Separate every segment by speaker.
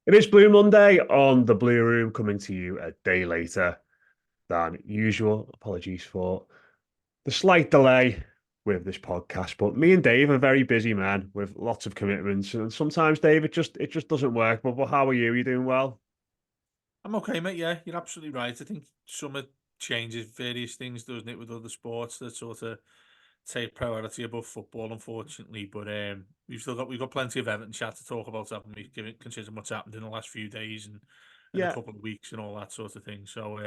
Speaker 1: It is Blue Monday on the Blue Room, coming to you a day later than usual. Apologies for the slight delay with this podcast, but me and Dave are very busy men with lots of commitments, and sometimes Dave it just doesn't work. But how are you? Are you doing well?
Speaker 2: I'm okay, mate. Yeah, you're absolutely right. I think summer changes various things, doesn't it, with other sports that sort of take priority above football, unfortunately. But we've got plenty of Everton chat to talk about, haven't we? Given considering what's happened in the last few days and a
Speaker 1: Yeah,
Speaker 2: couple of weeks and all that sort of thing. So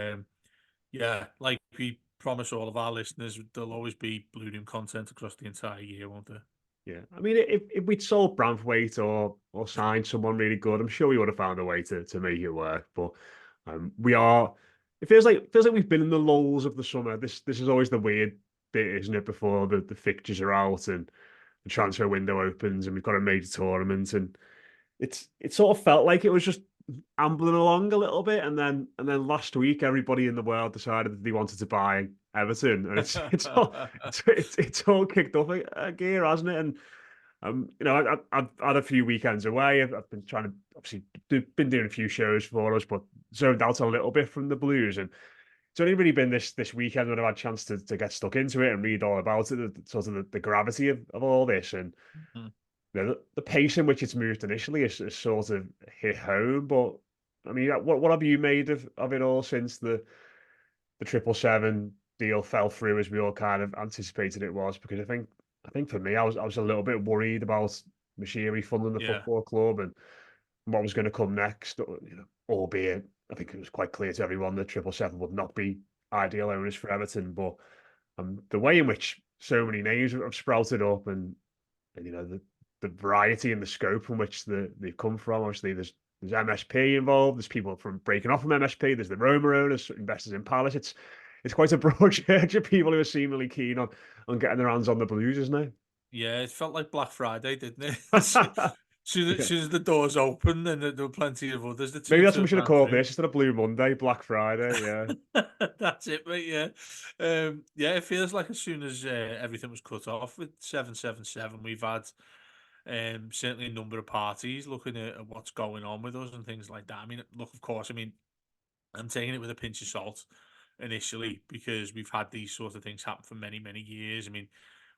Speaker 2: yeah, like we promise all of our listeners, there'll always be Blue Room content across the entire year, won't there?
Speaker 1: yeah. I mean, if we'd sold Branthwaite or signed someone really good, I'm sure we would have found a way to make it work. But we are. It feels like we've been in the lulls of the summer. This is always the weird bit, isn't it? Before the fixtures are out and the transfer window opens and we've got a major tournament, and it sort of felt like it was just ambling along a little bit, and then last week everybody in the world decided that they wanted to buy Everton, and it's all kicked off a gear, hasn't it? And I've had a few weekends away. I've been trying to obviously been doing a few shows for us, but zoned out a little bit from the Blues, and it's only really been this weekend when I've had a chance to get stuck into it and read all about it, sort of the gravity of all this, and
Speaker 2: Mhm.
Speaker 1: the pace in which it's moved initially is sort of hit home. But I mean, what have you made of it all since the 777 deal fell through as we all kind of anticipated it was? Because I think for me, I was a little bit worried about Mashiri funding the
Speaker 2: Yeah.
Speaker 1: football club and what was going to come next. Albeit I think it was quite clear to everyone that 777 would not be ideal owners for Everton. But the way in which so many names have sprouted up, and the variety and the scope from which they've come from. Obviously, there's MSP involved. There's people from breaking off from MSP. There's the Roma owners, investors in Palace. It's quite a broad church of people who are seemingly keen on getting their hands on the Blues, isn't
Speaker 2: Yeah, it felt like Black Friday, didn't it?
Speaker 1: it?
Speaker 2: Soon
Speaker 1: Yeah.
Speaker 2: as the doors opened and there were plenty of others that
Speaker 1: Maybe
Speaker 2: turned
Speaker 1: that's what we
Speaker 2: turned
Speaker 1: should have
Speaker 2: ran
Speaker 1: called
Speaker 2: through.
Speaker 1: this instead of Blue Monday, Black Friday. Yeah.
Speaker 2: That's it, mate. Yeah, yeah. It feels like as soon as everything was cut off with 777, we've had certainly a number of parties looking at what's going on with us and things like that. I mean, look, of course, I mean, I'm taking it with a pinch of salt initially because we've had these sort of things happen for many, many years. I mean,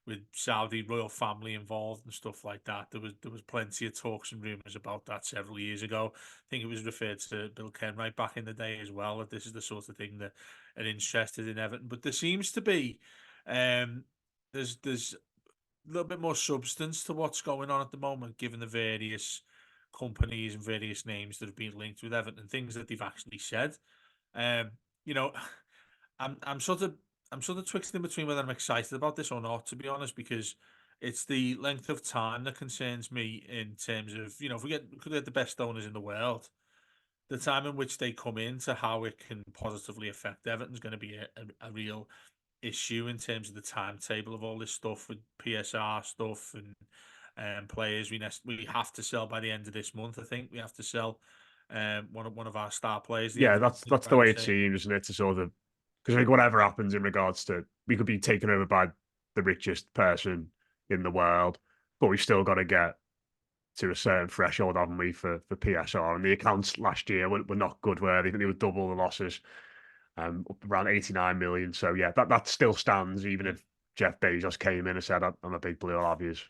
Speaker 2: with Saudi royal family involved and stuff like that. There was plenty of talks and rumours about that several years ago. I think it was referred to Bill Kenwright back in the day as well. That this is the sort of thing that are interested in Everton. But there seems to be um, there's a little bit more substance to what's going on at the moment, given the various companies and various names that have been linked with Everton, things that they've actually said. Um, you know, I'm sort of twixt in between whether I'm excited about this or not, to be honest, because it's the length of time that concerns me in terms of, if we could get the best owners in the world, the time in which they come into how it can positively affect Everton's going to be a real issue in terms of the timetable of all this stuff with PSR stuff and players we have to sell by the end of this month. I think we have to sell one of our star players the
Speaker 1: Yeah,
Speaker 2: end of
Speaker 1: that's
Speaker 2: the month,
Speaker 1: that's the
Speaker 2: right?
Speaker 1: way it
Speaker 2: So
Speaker 1: seems, isn't it? To sort of because I think whatever happens in regards to we could be taken over by the richest person in the world, but we've still got to get to a certain threshold, haven't we, for PSR? And the accounts last year were not good, were they? I think they were double the losses, up around 89 million. So yeah, that still stands, even
Speaker 2: mm,
Speaker 1: if Jeff Bezos came in and said, I'm a big blue, I'll have yous."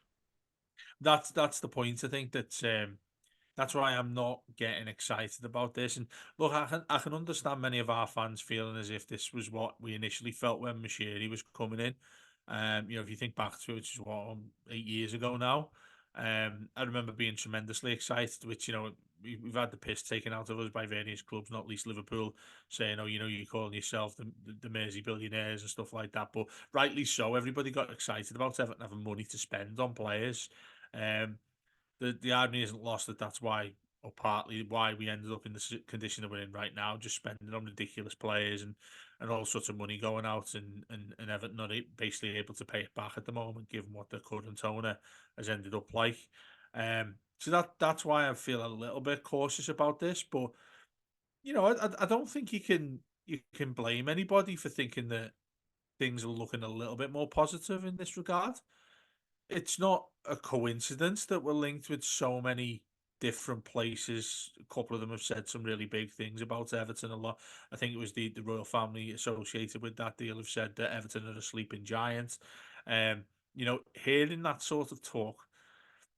Speaker 2: that's the point. I think that's why I'm not getting excited about this. And look, I can understand many of our fans feeling as if this was what we initially felt when Mashiri was coming in. If you think back to it, which is what 8 years ago now. I remember being tremendously excited, which we've had the piss taken out of us by various clubs, not least Liverpool, saying, "Oh, you're calling yourself the Mersey billionaires and stuff like that." But rightly so, everybody got excited about Everton having money to spend on players. Um, the irony isn't lost that that's why, or partly why, we ended up in the condition that we're in right now, just spending on ridiculous players and all sorts of money going out, and Everton not basically able to pay it back at the moment, given what the current owner has ended up like. So that's why I feel a little bit cautious about this. But I don't think you can blame anybody for thinking that things are looking a little bit more positive in this regard. It's not a coincidence that we're linked with so many different places. A couple of them have said some really big things about Everton. A lot. I think it was the royal family associated with that deal have said that Everton are a sleeping giant. Um, hearing that sort of talk,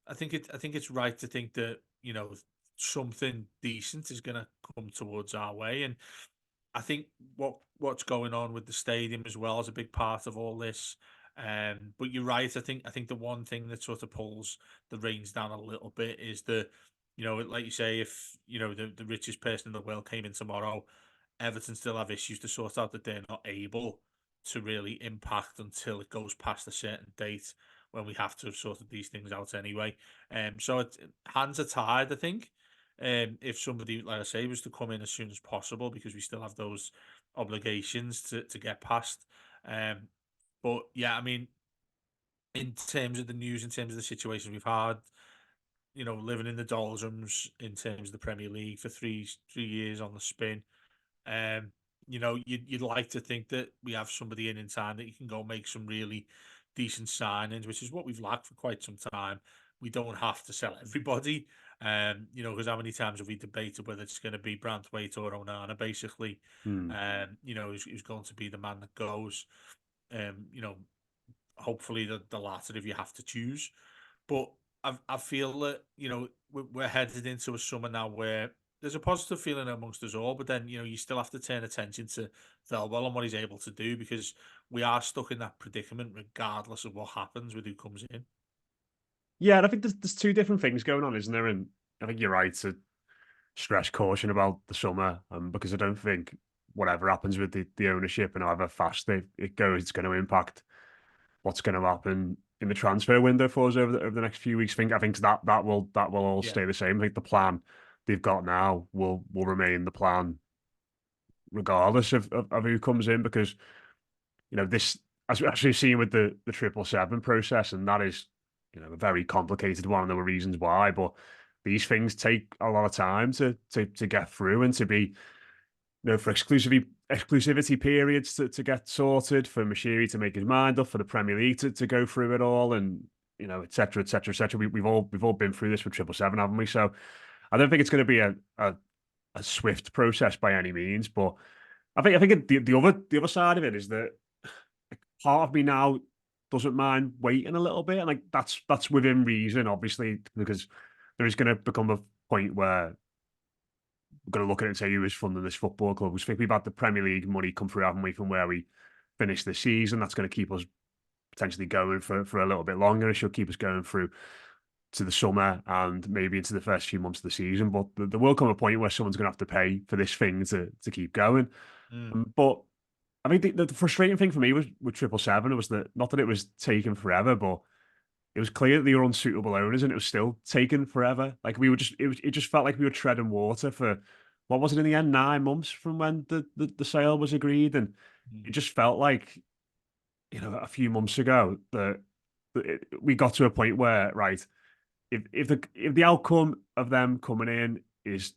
Speaker 2: I think it's right to think that something decent is going to come towards our way, and I think what's going on with the stadium as well is a big part of all this. But you're right. I think the one thing that sort of pulls the reins down a little bit is like you say, if the richest person in the world came in tomorrow, Everton still have issues to sort out that they're not able to really impact until it goes past a certain date when we have to have sorted these things out anyway. So hands are tied, I think. If somebody, like I say, was to come in as soon as possible, because we still have those obligations to get past. Um, but yeah, I mean, in terms of the news, in terms of the situations we've had, living in the doldrums in terms of the Premier League for 3 years on the spin. Um, you'd like to think that we have somebody in time that you can go make some really decent signings, which is what we've lacked for quite some time. We don't have to sell everybody, because how many times have we debated whether it's going to be Branthwaite or Onana, basically,
Speaker 1: Hmm.
Speaker 2: who's going to be the man that goes. Um, you know, hopefully the latter if you have to choose. But I feel that we're headed into a summer now where there's a positive feeling amongst us all, but then you still have to turn attention to Thelwell and what he's able to do, because we are stuck in that predicament regardless of what happens with who comes in.
Speaker 1: Yeah, and I think there's two different things going on, isn't there? And I think you're right to stress caution about the summer, because I don't think whatever happens with the ownership and however fast it goes, it's going to impact what's going to happen in the transfer window for us over the next few weeks. I think that will all
Speaker 2: Yeah.
Speaker 1: stay the same. I think the plan they've got now will remain the plan regardless of who comes in, because this, as we've seen with the 777 process, and that is a very complicated one, and there were reasons why, but these things take a lot of time to get through and to be for exclusivity periods to get sorted, for Mashiri to make his mind up, for the Premier League to go through it all, and et cetera, et cetera, et cetera. We've all been through this with 777, haven't we? So I don't think it's going to be a swift process by any means, but I think the other side of it is that part of me now doesn't mind waiting a little bit, and like that's within reason, obviously, because there is going to become a point where we're going to look at it and say who is funding this football club. We think we've had the Premier League money come through, haven't we, from where we finished the season. That's going to keep us potentially going for a little bit longer. It should keep us going through to the summer and maybe into the first few months of the season. But there will come a point where someone's going to have to pay for this thing to keep going.
Speaker 2: Mm,
Speaker 1: But I think the frustrating thing for me was with 777 was that, not that it was taking forever, but it was clear that they were unsuitable owners, and it was still taking forever. Like we were just, it just felt like we were treading water for, what was it in the end, 9 months from when the sale was agreed, and it
Speaker 2: mm,
Speaker 1: just felt like a few months ago that we got to a point where, right, if the outcome of them coming in is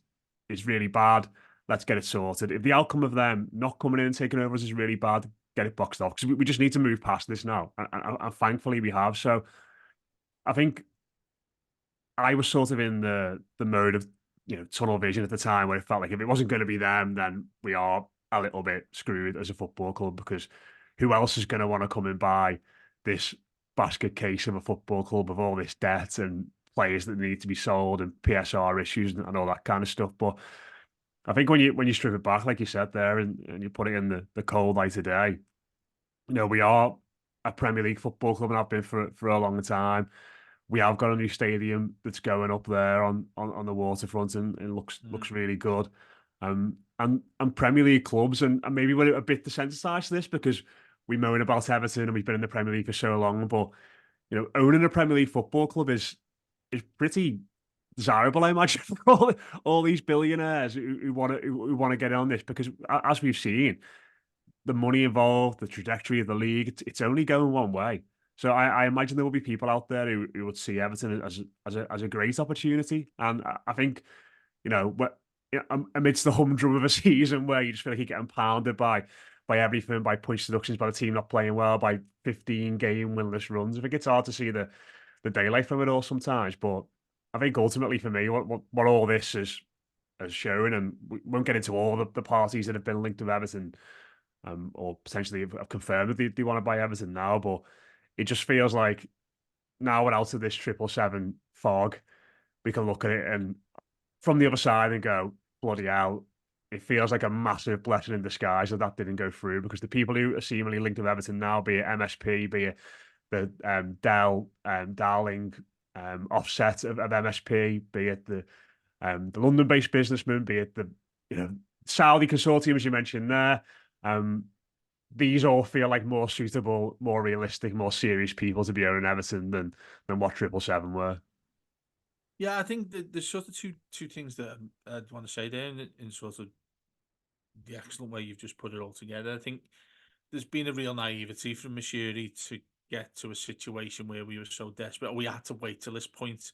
Speaker 1: really bad, let's get it sorted. If the outcome of them not coming in and taking over us is really bad, get it boxed off, because we just need to move past this now, and thankfully we have. So I think I was sort of in the mode of tunnel vision at the time, where it felt like if it wasn't going to be them, then we are a little bit screwed as a football club, because who else is going to want to come and buy this basket case of a football club with all this debt and players that need to be sold and PSR issues and all that kind of stuff. But I think when you strip it back, like you said there, and you put it in the cold light today, we are a Premier League football club and have been for a long time. We have got a new stadium that's going up there on the waterfront, and looks
Speaker 2: mm,
Speaker 1: really good. And Premier League clubs, and maybe we're a bit desensitized to this because we moan about Everton and we've been in the Premier League for so long, but owning a Premier League football club is pretty desirable, I imagine, for all these billionaires who want to get on this, because as we've seen, the money involved, the trajectory of the league, it's only going one way. So I imagine there will be people out there who would see Everton as a great opportunity. And I think, amidst the humdrum of a season where you just feel like you're getting pounded by everything, by punch deductions, by the team not playing well, by 15 game winless runs, I think it's hard to see the daylight from it all sometimes. But I think ultimately for me, what all this is showing, and we won't get into all the parties that have been linked with Everton, or potentially have confirmed that they want to buy Everton now, but it just feels like now we're out of this 777 fog. We can look at it and from the other side and go, bloody hell, it feels like a massive blessing in disguise that that didn't go through because the people who are seemingly linked with Everton now, be it MSP, be it the Darling offset of MSP, be it the London-based businessman, be it the you know Saudi consortium as you mentioned there. Um, these all feel like more suitable, more realistic, more serious people to be owning Everton than what 777 were.
Speaker 2: Yeah, I think there's sort of two things that I'd want to say there in sort of the excellent way you've just put it all together. I think there's been a real naivety from Mashiri to get to a situation where we were so desperate. We had to wait till this point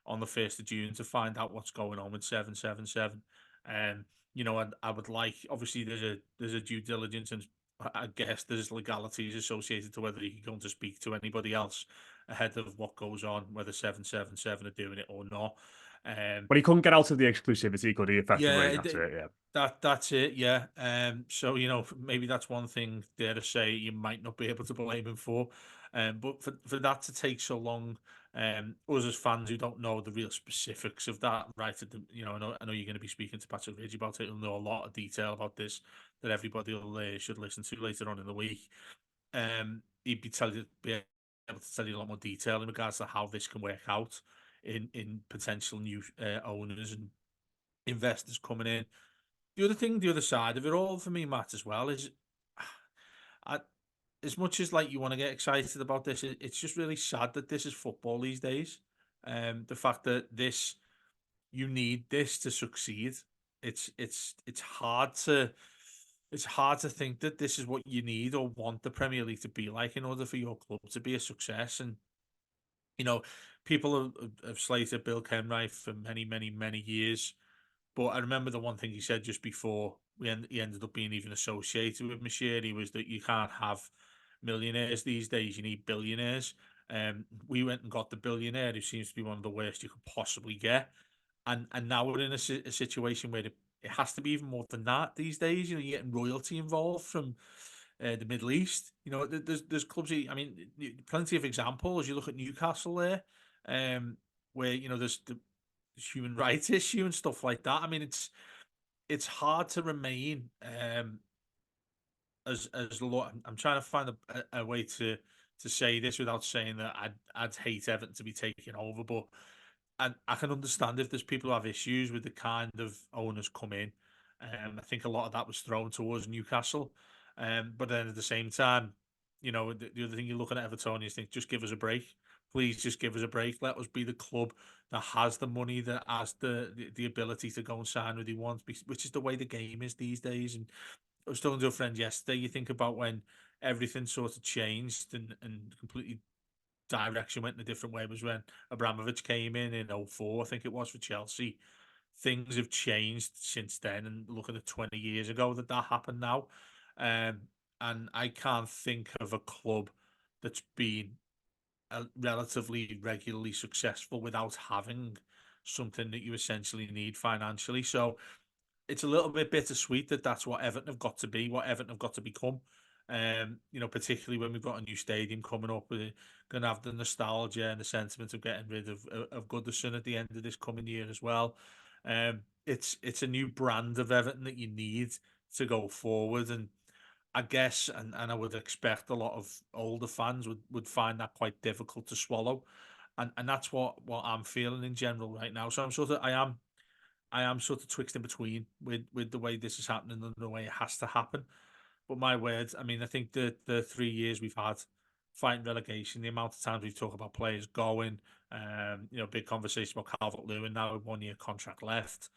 Speaker 2: on the 1st of June to find out what's going on with 777. And I would like, obviously there's a due diligence, and I guess there's legalities associated to whether you can go to speak to anybody else ahead of what goes on, whether 777 are doing it or not. Um,
Speaker 1: But he couldn't get out of the exclusivity, could he?
Speaker 2: yeah,
Speaker 1: Effectively, that's it. Yeah.
Speaker 2: that's it. Yeah. So maybe that's one thing, dare to say, you might not be able to blame him for. But for that to take so long, us as fans who don't know the real specifics of that, right? I know you're going to be speaking to Patrick Ridge about it. You'll know a lot of detail about this that everybody will should listen to later on in the week. He'd be able to tell you a lot more detail in regards to how this can work out in potential new owners and investors coming in. The other thing, the other side of it all for me, Matt, as well, is I, as much as like you want to get excited about this, it's just really sad that this is football these days. The fact that you need this to succeed. It's hard to think that this is what you need or want the Premier League to be like in order for your club to be a success. And you know, people have slated Bill Kenwright for many, many, many years. But I remember the one thing he said just before he ended up being even associated with Machiri was that you can't have millionaires these days. You need billionaires. We went and got the billionaire who seems to be one of the worst you could possibly get, and now we're in a situation where it has to be even more than that these days. You're getting royalty involved from the Middle East. There's clubs. I mean, plenty of examples. You look at Newcastle there, where there's human rights issue and stuff like that. I mean, it's hard to remain as low. I'm trying to find a way to say this without saying that I'd hate Everton to be taken over, but and I can understand if there's people who have issues with the kind of owners come in. I think a lot of that was thrown towards Newcastle. But then at the same time, the other thing you look at Evertonians think, just give us a break. Please just give us a break. Let us be the club that has the money, that has the ability to go and sign who they want, which is the way the game is these days. And I was talking to a friend yesterday. You think about when everything sort of changed and completely direction went in a different way was when Abramovich came in '04, I think it was, for Chelsea. Things have changed since then, and looking at 20 years ago that happened now. Um, and I can't think of a club that's been relatively regularly successful without having something that you essentially need financially. So it's a little bit bittersweet that that's what Everton have got to be, what Everton have got to become. Particularly when we've got a new stadium coming up, we're going to have the nostalgia and the sentiment of getting rid of Goodison at the end of this coming year as well. It's a new brand of Everton that you need to go forward, and I guess, and I would expect a lot of older fans would find that quite difficult to swallow, and that's what I'm feeling in general right now. So I am sort of twixt in between with the way this is happening and the way it has to happen. But my words, I mean, I think the 3 years we've had fighting relegation, the amount of times we've talked about players going, big conversation about Calvert-Lewin now with 1 year contract left.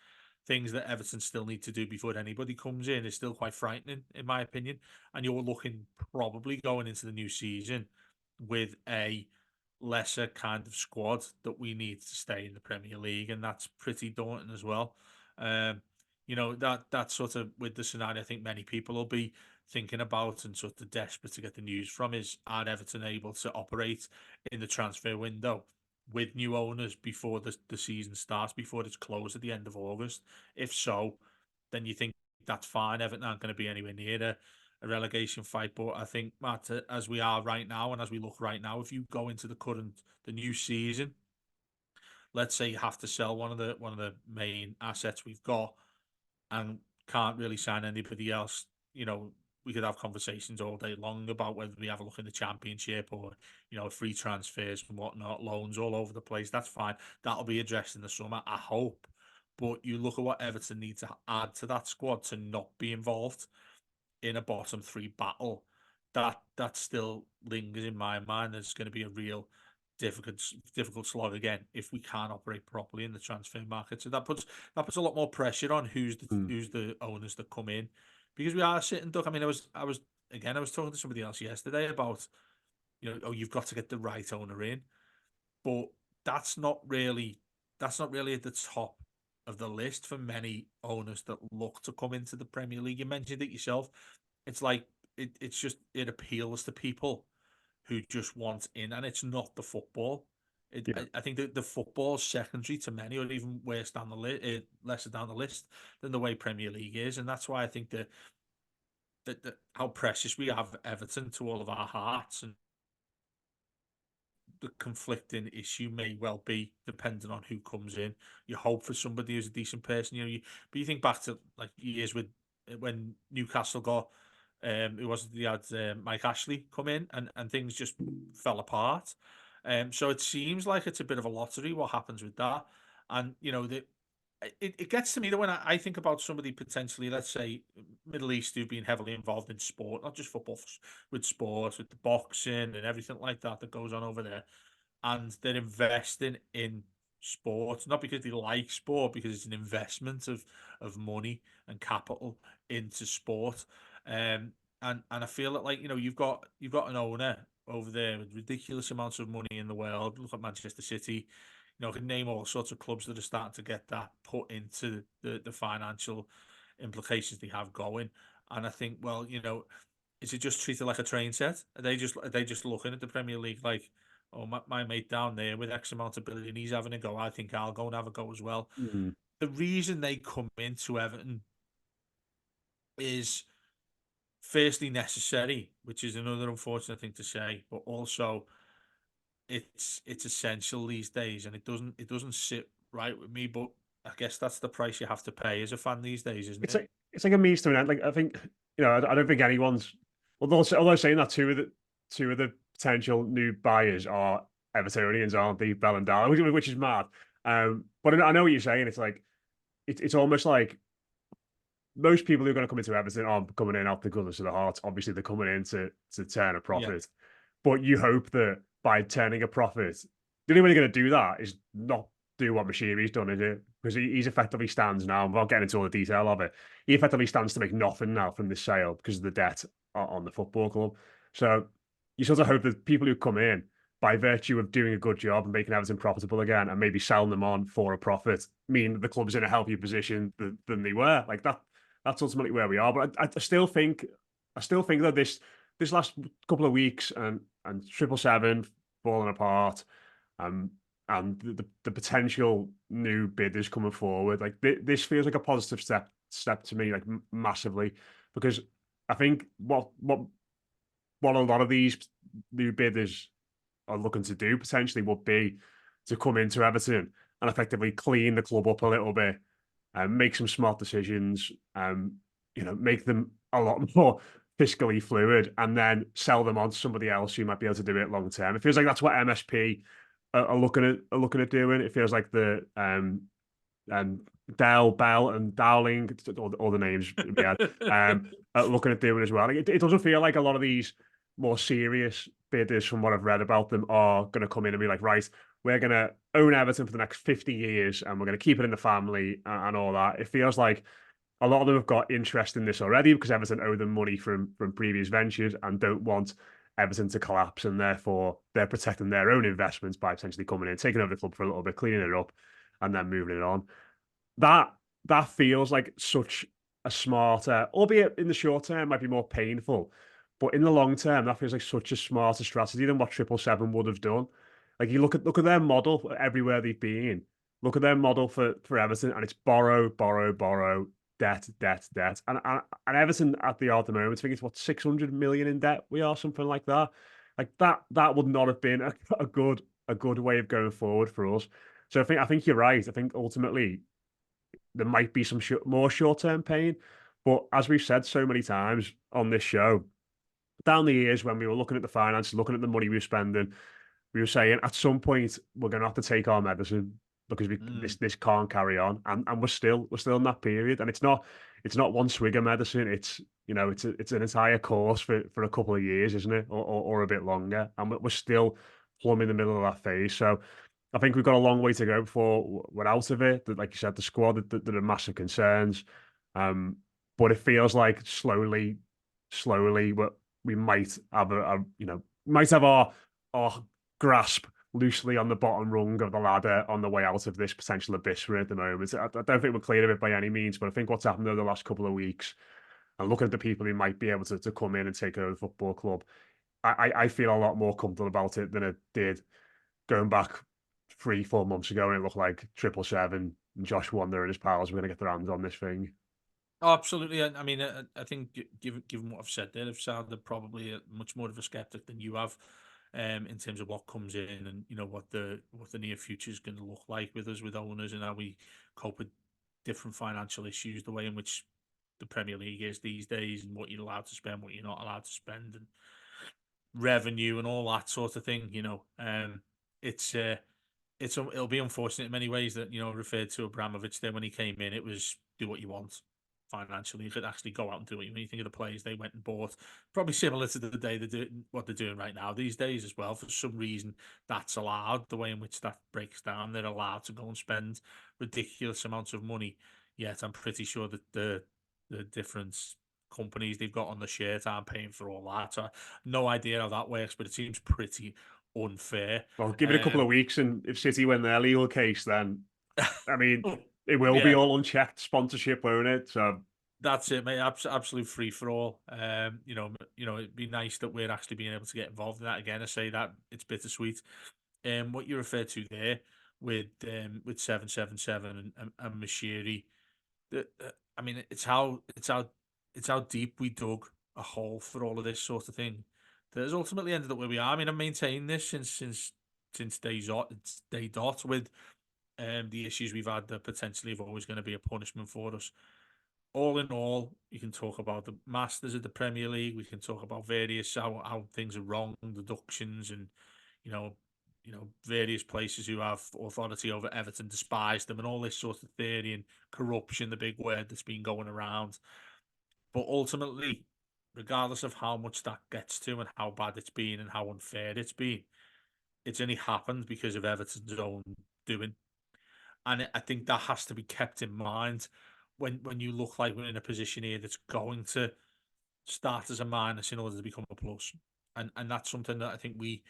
Speaker 2: Things that Everton still need to do before anybody comes in is still quite frightening, in my opinion. And you're looking probably going into the new season with a lesser kind of squad that we need to stay in the Premier League, and that's pretty daunting as well. That sort of with the scenario I think many people will be thinking about and sort of desperate to get the news from is, are Everton able to operate in the transfer window with new owners before the season starts, before it's closed at the end of August? If so, then you think that's fine. Everton aren't going to be anywhere near a relegation fight. But I think, Matt, as we are right now and as we look right now, if you go into the new season, let's say you have to sell one of the main assets we've got and can't really sign anybody else, we could have conversations all day long about whether we have a look in the championship or, free transfers and whatnot, loans all over the place. That's fine. That'll be addressed in the summer, I hope. But you look at what Everton need to add to that squad to not be involved in a bottom three battle. That still lingers in my mind. There's going to be a real difficult slog again if we can't operate properly in the transfer market. So that puts a lot more pressure on
Speaker 1: Mm.
Speaker 2: who's the owners that come in, because we are sitting duck. I mean, I was talking to somebody else yesterday about, oh, you've got to get the right owner in, but that's not really that's not really at the top of the list for many owners that look to come into the Premier League. You mentioned it yourself. It's like it appeals to people who just want in, and it's not the football.
Speaker 1: Yeah.
Speaker 2: I think that the football's secondary to many, or even worse down the list, lesser down the list than the way Premier League is, and that's why I think that how precious we have Everton to all of our hearts, and the conflicting issue may well be depending on who comes in. You hope for somebody who's a decent person, but you think back to like years with when Newcastle got it was they had Mike Ashley come in, and things just fell apart. So it seems like it's a bit of a lottery what happens with that, and it gets to me that when I think about somebody potentially, let's say Middle East, who've been heavily involved in sport, not just football, with sports, with the boxing and everything like that that goes on over there, and they're investing in sport, not because they like sport, because it's an investment of money and capital into sport. And I feel that, like, you've got an owner over there with ridiculous amounts of money in the world. Look at Manchester City. I can name all sorts of clubs that are starting to get that put into the financial implications they have going. And I think, well, is it just treated like a train set? Are they just looking at the Premier League like, oh, my mate down there with X amount of billion, he's having a go. I think I'll go and have a go as well.
Speaker 1: Mm.
Speaker 2: The reason they come into Everton is firstly necessary, which is another unfortunate thing to say, but also it's essential these days, and it doesn't sit right with me. But I guess that's the price you have to pay as a fan these days, isn't
Speaker 1: It's
Speaker 2: it?
Speaker 1: like it's like a means to an end. Like I think, I don't think anyone's, although saying that two of the potential new buyers are Evertonians, aren't they? Bell and Darwin, which is mad. But I know what you're saying. It's like it's almost like most people who are going to come into Everton aren't coming in out the goodness of the heart. Obviously, they're coming in to turn a
Speaker 2: Yeah,
Speaker 1: profit. But you hope that by turning a profit, the only way you're going to do that is not do what Machinery's done, is it? Because he's effectively stands now, without getting into all the detail of it, he effectively stands to make nothing now from this sale because of the debt on the football club. So you sort of hope that people who come in, by virtue of doing a good job and making Everton profitable again and maybe selling them on for a profit, mean that the club's in a healthier position than they were. Like that's ultimately where we are. But I still think that this last couple of weeks and 777 falling apart, um, and the potential new bidders coming forward, like this feels like a positive step to me, like massively, because I think what a lot of these new bidders are looking to do potentially would be to come into Everton and effectively clean the club up a little bit and make some smart decisions, make them a lot more fiscally fluid, and then sell them on to somebody else who might be able to do it long term. It feels like that's what MSP are looking at doing. It feels like the and Dell, Bell, and Dowling, all the names we had, are looking at doing as well. Like, it doesn't feel like a lot of these more serious bidders, from what I've read about them, are going to come in and be like, right, we're going to own Everton for the next 50 years and we're going to keep it in the family and all that. It feels like a lot of them have got interest in this already because Everton owe them money from previous ventures and don't want Everton to collapse, and therefore they're protecting their own investments by potentially coming in, taking over the club for a little bit, cleaning it up, and then moving it on. That that feels like such a smarter, albeit in the short term might be more painful, but in the long term that feels like such a smarter strategy than what 777 would have done. Like you look at their model everywhere they've been. Look at their model for Everton, and it's borrow, borrow, borrow, debt, debt, debt, and Everton at the moment, I think it's what 600 million in debt we are, something like that. Like that would not have been a good way of going forward for us. So I think you're right. I think ultimately there might be some more short-term pain, but as we've said so many times on this show, down the years when we were looking at the finances, looking at the money we were spending, we were saying at some point we're going to have to take our medicine because
Speaker 2: Mm.
Speaker 1: this can't carry on, and we're still in that period, and it's not one swig of medicine. It's it's an entire course for a couple of years, isn't it, or a bit longer, and we're still plumb in the middle of that phase. So I think we've got a long way to go before we're out of it. Like you said, the squad, there are massive concerns, um, but it feels like slowly, we might have might have our grasp loosely on the bottom rung of the ladder on the way out of this potential abyss we're in at the moment. I don't think we're clear of it by any means, but I think what's happened over the last couple of weeks and looking at the people who might be able to come in and take over the football club, I feel a lot more comfortable about it than it did going back 3, 4 months ago, and it looked like 777 and Josh Wonder and his pals were going to get their hands on this thing.
Speaker 2: Oh, absolutely. I mean, I think given what I've said there, I've sounded probably much more of a skeptic than you have, in terms of what comes in and what the near future is going to look like with us, with owners, and how we cope with different financial issues, the way in which the Premier League is these days, and what you're allowed to spend, what you're not allowed to spend, and revenue and all that sort of thing. It's it'll be unfortunate in many ways that referred to Abramovich there when he came in. It was do what you want financially. You could actually go out and do it. When you think of the players they went and bought, probably similar to the day they do what they're doing right now these days as well. For some reason, that's allowed. The way in which that breaks down, they're allowed to go and spend ridiculous amounts of money. Yet I'm pretty sure that the different companies they've got on the shirt aren't paying for all that. So no idea how that works, but it seems pretty unfair.
Speaker 1: Well, give it a couple of
Speaker 2: Um,
Speaker 1: weeks, and if City win their legal case, then I mean, it will be
Speaker 2: yeah,
Speaker 1: all unchecked sponsorship, won't it? So
Speaker 2: that's it, mate. Absolute free for all. It'd be nice that we're actually being able to get involved in that again. I say that it's bittersweet. What you referred to there with 777 and Mashiri, I mean, it's how deep we dug a hole for all of this sort of thing that has ultimately ended up where we are. I mean, I've maintained this since day dot with the issues we've had that potentially have always going to be a punishment for us. All in all, you can talk about the masters of the Premier League. We can talk about various how things are wrong, deductions, and you know, various places who have authority over Everton despise them, and all this sort of theory and corruption, the big word that's been going around. But ultimately, regardless of how much that gets to and how bad it's been and how unfair it's been, it's only happened because of Everton's own doing. And I think that has to be kept in mind when you look like we're in a position here that's going to start as a minus in order to become a plus. And that's something that I think we,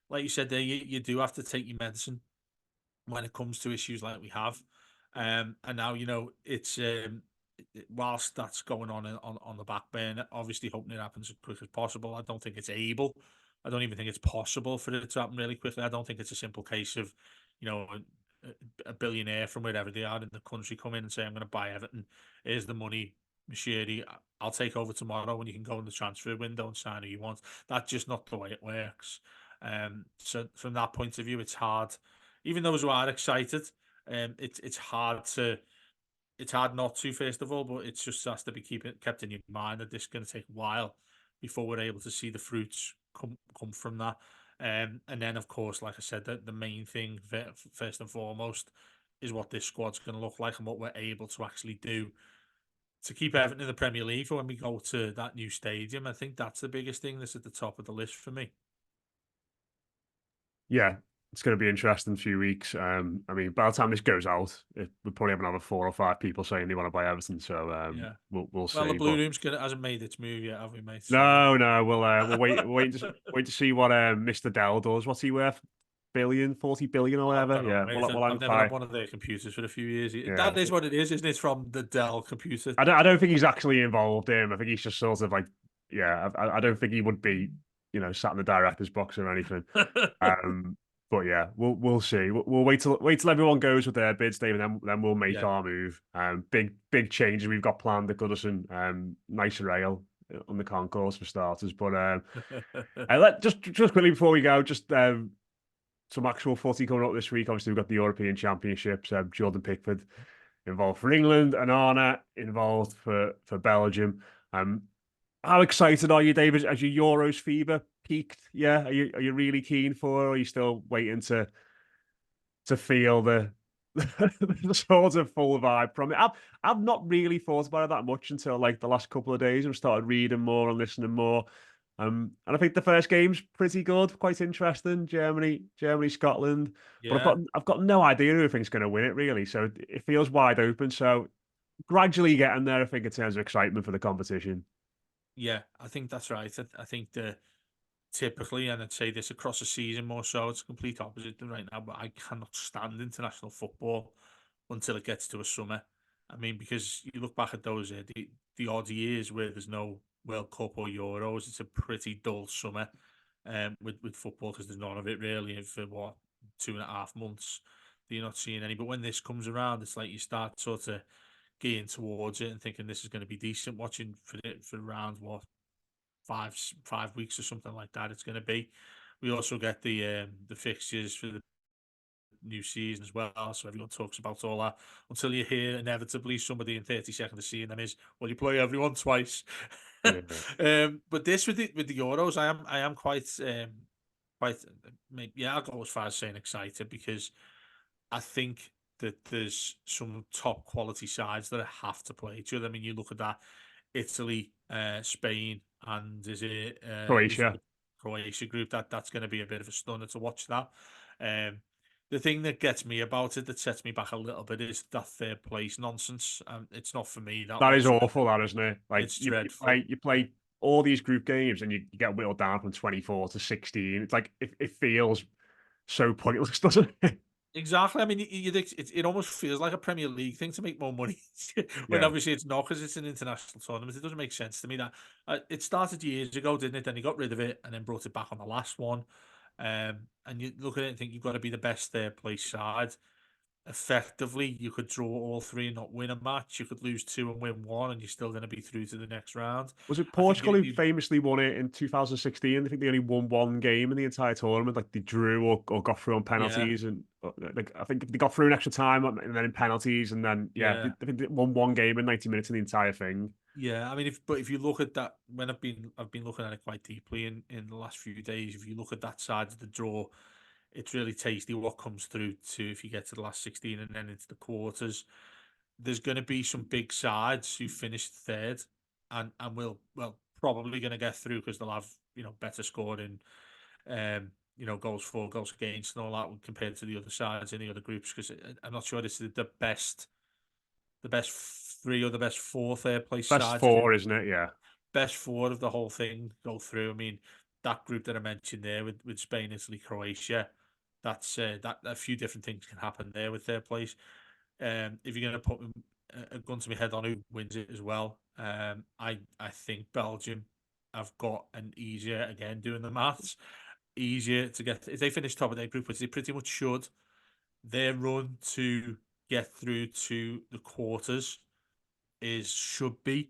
Speaker 2: like you said there, you do have to take your medicine when it comes to issues like we have. And now it's whilst that's going on the back burner, obviously hoping it happens as quick as possible. I don't think it's able. I don't even think it's possible for it to happen really quickly. I don't think it's a simple case of, you know, a billionaire from wherever they are in the country come in and say, "I'm going to buy Everton. Here's the money, Machiri. I'll take over tomorrow, and you can go in the transfer window and sign who you want." That's just not the way it works. So from that point of view, it's hard. Even those who are excited, it's hard to it's hard not to, first of all, but it just has to be kept in your mind that this is going to take a while before we're able to see the fruits come from that. And then, of course, like I said, the main thing, first and foremost, is what this squad's going to look like and what we're able to actually do to keep Everton in the Premier League for when we go to that new stadium. I think that's the biggest thing that's at the top of the list for me.
Speaker 1: yeah, it's going to be an interesting few weeks. I mean, by the time this goes out, we'll probably have another 4 or 5 people saying they want to buy Everton. So
Speaker 2: Yeah.
Speaker 1: we'll
Speaker 2: Well, the
Speaker 1: see.
Speaker 2: Blue
Speaker 1: But
Speaker 2: Room's hasn't made its move yet, have we, mate? So
Speaker 1: no, no, we'll wait to see what Mr. Dell does. What's he worth? 40 billion or
Speaker 2: I
Speaker 1: whatever.
Speaker 2: don't know,
Speaker 1: Yeah,
Speaker 2: mate.
Speaker 1: we'll hang
Speaker 2: I've never had
Speaker 1: fire.
Speaker 2: one of their computers for a few years.
Speaker 1: Yeah,
Speaker 2: That is what it is, isn't it? From the Dell computer.
Speaker 1: I don't think he's actually involved in him. I think he's just sort of like, yeah, I don't think he would be, sat in the director's box or anything. Um, But yeah, we'll see. We'll wait till everyone goes with their bids, Dave, and then we'll make
Speaker 2: Yeah.
Speaker 1: our move. Big changes we've got planned at Goodison. Nicer rail on the concourse for starters. But just quickly before we go, just some actual footy coming up this week. Obviously, we've got the European Championships. Jordan Pickford involved for England, and Arna involved for Belgium. How excited are you, David? Has your Euros fever peaked? Yeah, are you really keen for, it, or are you still waiting to feel the sort of full vibe from it? I've not really thought about it that much until like the last couple of days. I've started reading more and listening more. And I think the first game's pretty good, quite interesting. Germany, Scotland. But I've
Speaker 2: Yeah.
Speaker 1: got I've got no idea who I think's going to win it really. So it feels wide open. So gradually getting there, I think, in terms of excitement for the competition.
Speaker 2: Yeah, I think that's right. I think the typically, and I'd say this across the season more so, it's complete opposite than right now, but I cannot stand international football until it gets to a summer. I mean, because you look back at those the odd years where there's no World Cup or Euros, it's a pretty dull summer with football because there's none of it really. And for what 2.5 months, you're not seeing any. But when this comes around, it's like you start sort of gearing towards it and thinking this is going to be decent. Watching for it for around what 5 weeks or something like that. It's going to be. We also get the fixtures for the new season as well, so everyone talks about all that until you hear inevitably somebody in 30 seconds of seeing them is, well, you play everyone twice.
Speaker 1: Yeah.
Speaker 2: But this with the Euros, I am quite yeah, I'll go as far as saying excited because I think that there's some top quality sides that have to play each other. I mean, you look at that Italy, Spain, and is it who's the
Speaker 1: Croatia.
Speaker 2: Croatia group? That's going to be a bit of a stunner to watch that. Um, the thing that gets me about it, that sets me back a little bit, is that third place nonsense. It's not for me that
Speaker 1: That is
Speaker 2: whatsoever.
Speaker 1: awful, that isn't it? Like
Speaker 2: It's
Speaker 1: you
Speaker 2: dreadful.
Speaker 1: play all these group games and you get whittled down from 24 to 16. It's like it feels so pointless, doesn't it?
Speaker 2: Exactly. I mean, it almost feels like a Premier League thing to make more money, when
Speaker 1: Yeah.
Speaker 2: obviously it's not because it's an international tournament. It doesn't make sense to me that it started years ago, didn't it? Then he got rid of it and then brought it back on the last one. And you look at it and think you've got to be the best third place side. Effectively, you could draw all three and not win a match. You could lose two and win one, and you're still going to be through to the next round.
Speaker 1: Was it
Speaker 2: I think
Speaker 1: Portugal who famously won it in 2016? I think they only won one game in the entire tournament. Like they drew or got through on
Speaker 2: yeah,
Speaker 1: penalties, and like I think they got through in extra time and then in penalties, and then yeah,
Speaker 2: yeah.
Speaker 1: I think they won one game in 90 minutes in the entire thing.
Speaker 2: Yeah, I mean, if you look at that, when I've been looking at it quite deeply in the last few days. If you look at that side of the draw, it's really tasty what comes through to if you get to the last 16 and then into the quarters. There's going to be some big sides who finished third, and will well probably going to get through because they'll have better scoring, goals for, goals against, and all that compared to the other sides in the other groups. Because I'm not sure it's the best three or the best four third place
Speaker 1: Best
Speaker 2: sides. I think
Speaker 1: four, isn't it? Yeah.
Speaker 2: best four of the whole thing go through. I mean, that group that I mentioned there with Spain, Italy, Croatia, that's that a few different things can happen there with third place. If you're going to put a gun to my head on who wins it as well, I think Belgium have got an easier, again doing the maths, easier to get if they finish top of their group, which they pretty much should. Their run to get through to the quarters should be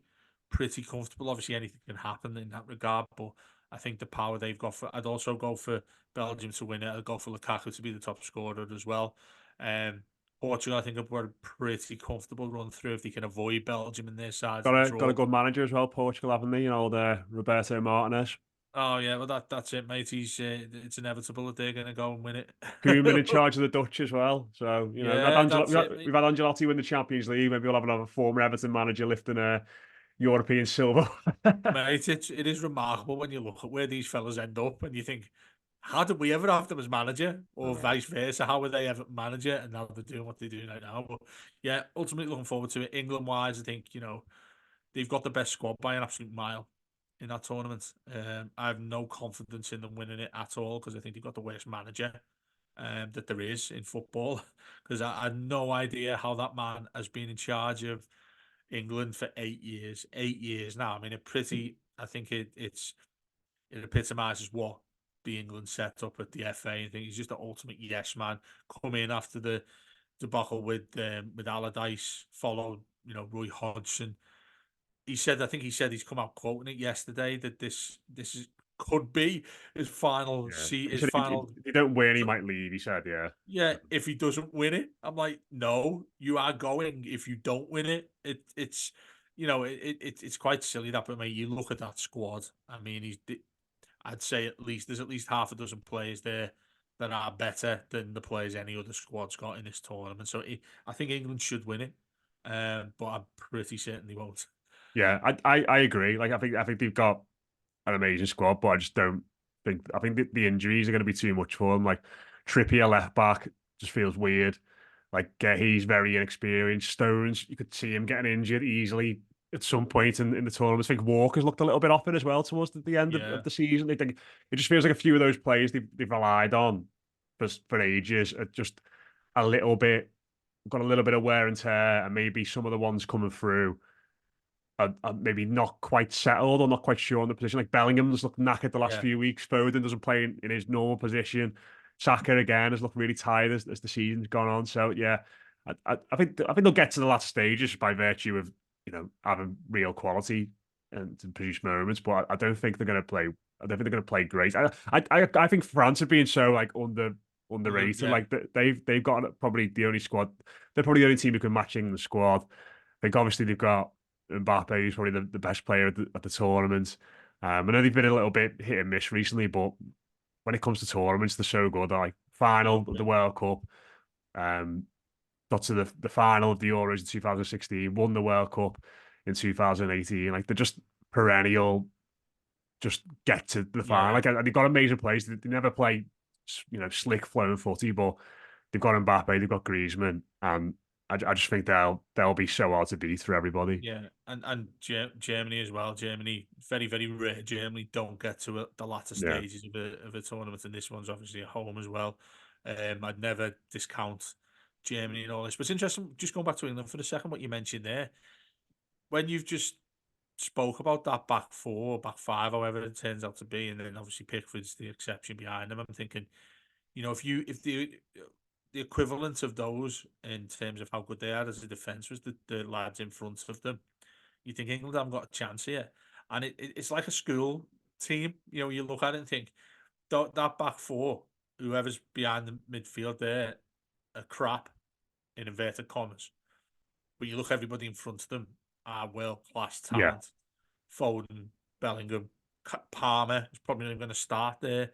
Speaker 2: pretty comfortable. Obviously, anything can happen in that regard, but I think the power they've got I'd also go for Belgium to win it. I'd go for Lukaku to be the top scorer as well. Um, Portugal, I think, have got a pretty comfortable run through if they can avoid Belgium in their side of the
Speaker 1: Got a
Speaker 2: draw.
Speaker 1: good manager as well, Portugal, haven't they? The Roberto Martinez.
Speaker 2: Oh yeah, well that's it, mate. It's inevitable that they're going to go and win it.
Speaker 1: Koeman in charge of the Dutch as well. So,
Speaker 2: Yeah, that's it,
Speaker 1: We've
Speaker 2: mate.
Speaker 1: had Angelotti win the Champions League. Maybe we'll have another former Everton manager lifting a European silver.
Speaker 2: Mate, it is remarkable when you look at where these fellas end up and you think, how did we ever have them as manager, or
Speaker 1: Oh,
Speaker 2: vice versa? How were they ever manager, and now they're doing what they're doing right now? But yeah, ultimately looking forward to it. England wise, I think they've got the best squad by an absolute mile in that tournament. I have no confidence in them winning it at all because I think they've got the worst manager that there is in football. Because I had no idea how that man has been in charge of England for 8 years. 8 years now. I mean, I think it epitomizes what? the England setup at the FA. I think he's just the ultimate yes man. Come in after the debacle with Allardyce, followed Roy Hodgson. I think he said he's come out quoting it yesterday that could be
Speaker 1: Yeah. He
Speaker 2: his
Speaker 1: said
Speaker 2: final.
Speaker 1: if you don't win, he might leave. He said, yeah.
Speaker 2: Yeah, if he doesn't win it, I'm like, no, you are going. If you don't win it, it's quite silly that. But mate, you look at that squad. I mean, I'd say there's at least half a dozen players there that are better than the players any other squad's got in this tournament. So I think England should win it, but I'm pretty certain they won't.
Speaker 1: Yeah, I agree. Like I think they've got an amazing squad, but I just don't think I think the injuries are going to be too much for them. Like Trippier left back just feels weird. Like he's very inexperienced. Stones, you could see him getting injured easily at some point in the tournament. I think Walker's looked a little bit off it as well towards the end of
Speaker 2: Yeah,
Speaker 1: the season. I think it just feels like a few of those players they've relied on for ages are just a little bit got a little bit of wear and tear, and maybe some of the ones coming through are maybe not quite settled or not quite sure on the position. Like Bellingham's looked knackered the last
Speaker 2: yeah,
Speaker 1: few weeks. Foden doesn't play in his normal position. Saka again has looked really tired as the season's gone on. So yeah, I think they'll get to the last stages by virtue of having real quality and to produce moments. But I don't think they're going to play. I don't think they're going to play great. I think France are being so like underrated.
Speaker 2: yeah,
Speaker 1: Like they've got probably the only squad. They're probably the only team who can match England's squad. I think obviously they've got Mbappe, who's probably the best player at the tournament. I know they've been a little bit hit and miss recently, but when it comes to tournaments, they're so good. They're like final of
Speaker 2: yeah,
Speaker 1: the World Cup, um, got to the final of the Euros in 2016, won the World Cup in 2018. Like they're just perennial, just get to the final.
Speaker 2: yeah.
Speaker 1: Like they've got amazing players. They never play, slick flowing footy, but they've got Mbappe, they've got Griezmann, and I just think they'll be so hard to beat for everybody.
Speaker 2: Yeah, and Germany as well. Germany, very very rare. Germany don't get to the latter
Speaker 1: Yeah,
Speaker 2: stages of a tournament, and this one's obviously at home as well. I'd never discount Germany and all this. But it's interesting. Just going back to England for a second, what you mentioned there, when you've just spoke about that back four, back five, however it turns out to be, and then obviously Pickford's the exception behind them. I'm thinking, if the equivalent of those in terms of how good they are as a defence was the lads in front of them, you think England haven't got a chance here. And it's like a school team. You look at it and think that back four, whoever's behind the midfield there, are crap in inverted commas. But you look everybody in front of them are world class
Speaker 1: yeah,
Speaker 2: talent. Foden, Bellingham, Palmer is probably not going to start there.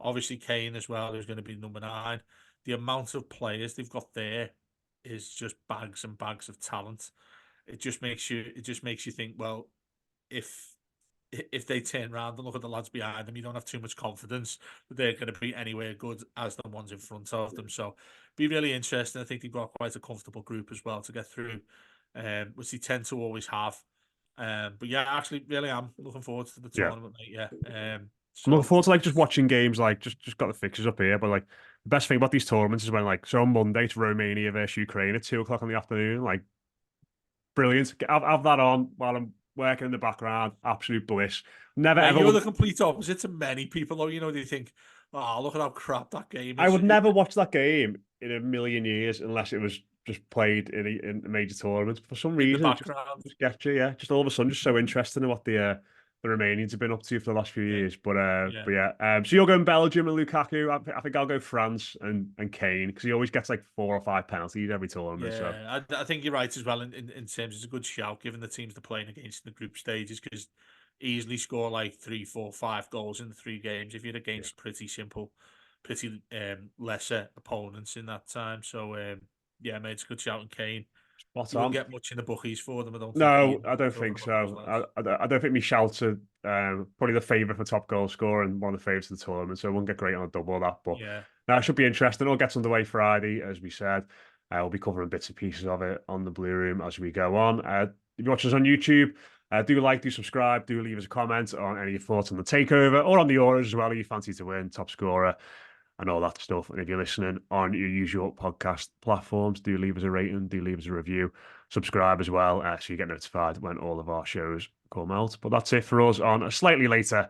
Speaker 2: Obviously Kane as well, who's going to be number 9. The amount of players they've got there is just bags and bags of talent. It just makes you think, well, if if they turn around and look at the lads behind them, you don't have too much confidence that they're going to be anywhere good as the ones in front of them. So, be really interesting. I think they've got quite a comfortable group as well to get through, which they tend to always have. But yeah, actually, really, I'm looking forward to the
Speaker 1: yeah.
Speaker 2: tournament, mate. Yeah.
Speaker 1: I'm looking
Speaker 2: So
Speaker 1: forward to like just watching games. Like just got the fixtures up here, but like the best thing about these tournaments is when like so on Monday it's Romania versus Ukraine at 2 o'clock in the afternoon. Like brilliant. Have that on while I'm working in the background. Absolute bliss. Never
Speaker 2: mate,
Speaker 1: ever
Speaker 2: you're the
Speaker 1: would.
Speaker 2: complete opposite to many people, though. They think, oh, look at how crap that game
Speaker 1: I
Speaker 2: is.
Speaker 1: would never watch that game in a million years unless it was just played in a major tournament. For some
Speaker 2: In the
Speaker 1: reason, it
Speaker 2: background.
Speaker 1: just gets you. Yeah, just all of a sudden, just so interesting in what the Romanians have been up to for the last few
Speaker 2: Yeah,
Speaker 1: years.
Speaker 2: yeah.
Speaker 1: But yeah. So you'll go in Belgium and Lukaku. I think I'll go France and Kane because he always gets like 4 or 5 penalties every tournament. So
Speaker 2: Yeah, I think you're right as well in terms it's a good shout given the teams they're playing against in the group stages because easily score like 3, 4, 5 goals in the 3 games if you're
Speaker 1: yeah,
Speaker 2: against pretty lesser opponents in that time. So yeah, mate, it's a good shout and Kane.
Speaker 1: spot
Speaker 2: You won't
Speaker 1: on.
Speaker 2: get much in the bookies for them, I don't think
Speaker 1: No,
Speaker 2: either.
Speaker 1: I don't
Speaker 2: Talking
Speaker 1: think
Speaker 2: about those
Speaker 1: so.
Speaker 2: lads.
Speaker 1: I don't think Michel's probably the favourite for top goal scorer and one of the favourites of the tournament, so I won't get great on a double of that. But
Speaker 2: Yeah,
Speaker 1: that should be interesting. It all gets underway Friday, as we said. We'll be covering bits and pieces of it on the Blue Room as we go on. If you watch us on YouTube, do subscribe, do leave us a comment on any of your thoughts on the takeover or on the Euros as well. If you fancy to win, top scorer and all that stuff. And if you're listening on your usual podcast platforms, do leave us a rating, do leave us a review, subscribe as well, so you get notified when all of our shows come out. But that's it for us on a slightly later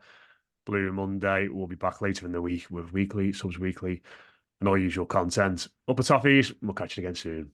Speaker 1: Blue Monday. We'll be back later in the week with weekly, subs weekly, and all usual content. Upper Toffees, we'll catch you again soon.